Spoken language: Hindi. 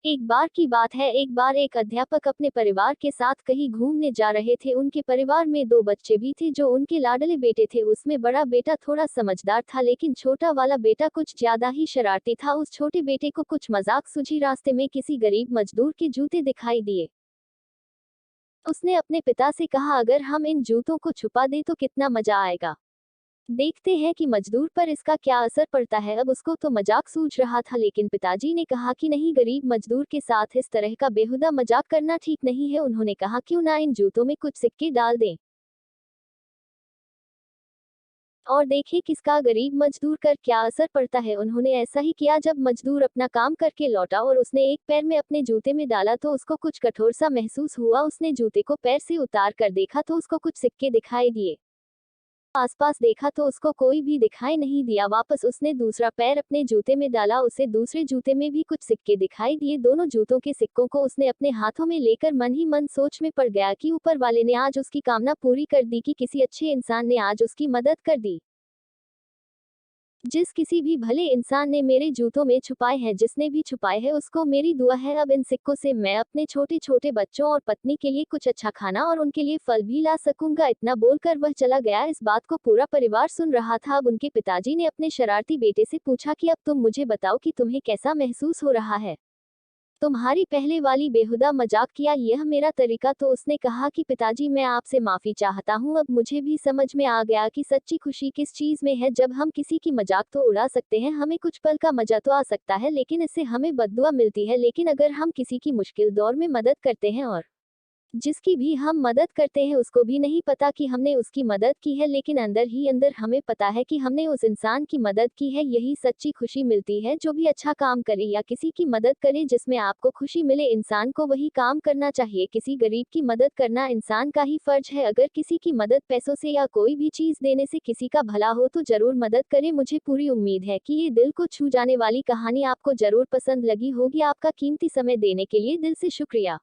एक बार की बात है, एक बार एक अध्यापक अपने परिवार के साथ कहीं घूमने जा रहे थे। उनके परिवार में दो बच्चे भी थे जो उनके लाडले बेटे थे। उसमें बड़ा बेटा थोड़ा समझदार था, लेकिन छोटा वाला बेटा कुछ ज्यादा ही शरारती था। उस छोटे बेटे को कुछ मजाक सूझी। रास्ते में किसी गरीब मजदूर के जूते दिखाई दिए। उसने अपने पिता से कहा, अगर हम इन जूतों को छुपा दें तो कितना मजा आएगा। देखते हैं कि मजदूर पर इसका क्या असर पड़ता है। अब उसको तो मजाक सूझ रहा था, लेकिन पिताजी ने कहा कि नहीं, गरीब मजदूर के साथ इस तरह का बेहुदा मजाक करना ठीक नहीं है। उन्होंने कहा, क्यों ना इन जूतों में कुछ सिक्के डाल दें और देखें किसका गरीब मजदूर कर क्या असर पड़ता है। उन्होंने ऐसा ही किया। जब मजदूर अपना काम करके लौटा और उसने एक पैर में अपने जूते में डाला तो उसको कुछ कठोर सा महसूस हुआ। उसने जूते को पैर से उतार कर देखा तो उसको कुछ सिक्के दिखाई दिए। आसपास देखा तो उसको कोई भी दिखाई नहीं दिया। वापस उसने दूसरा पैर अपने जूते में डाला, उसे दूसरे जूते में भी कुछ सिक्के दिखाई दिए। दोनों जूतों के सिक्कों को उसने अपने हाथों में लेकर मन ही मन सोच में पड़ गया कि ऊपर वाले ने आज उसकी कामना पूरी कर दी, कि किसी अच्छे इंसान ने आज उसकी मदद कर दी। जिस किसी भी भले इंसान ने मेरे जूतों में छुपाए हैं, जिसने भी छुपाए हैं, उसको मेरी दुआ है। अब इन सिक्कों से मैं अपने छोटे छोटे बच्चों और पत्नी के लिए कुछ अच्छा खाना और उनके लिए फल भी ला सकूंगा। इतना बोलकर वह चला गया। इस बात को पूरा परिवार सुन रहा था। अब उनके पिताजी ने अपने शरारती बेटे से पूछा कि अब तुम मुझे बताओ कि तुम्हें कैसा महसूस हो रहा है। तुम्हारी पहले वाली बेहुदा मजाक किया यह मेरा तरीका। तो उसने कहा कि पिताजी, मैं आपसे माफी चाहता हूँ। अब मुझे भी समझ में आ गया कि सच्ची खुशी किस चीज में है। जब हम किसी की मजाक तो उड़ा सकते हैं, हमें कुछ पल का मजा तो आ सकता है, लेकिन इससे हमें बद्दुआ मिलती है। लेकिन अगर हम किसी की मुश्किल दौर में मदद करते हैं और जिसकी भी हम मदद करते हैं उसको भी नहीं पता कि हमने उसकी मदद की है, लेकिन अंदर ही अंदर हमें पता है कि हमने उस इंसान की मदद की है, यही सच्ची खुशी मिलती है। जो भी अच्छा काम करे या किसी की मदद करे जिसमें आपको खुशी मिले, इंसान को वही काम करना चाहिए। किसी गरीब की मदद करना इंसान का ही फर्ज है। अगर किसी की मदद पैसों से या कोई भी चीज देने से किसी का भला हो तो जरूर मदद करें। मुझे पूरी उम्मीद है कि ये दिल को छू जाने वाली कहानी आपको जरूर पसंद लगी होगी। आपका कीमती समय देने के लिए दिल से शुक्रिया।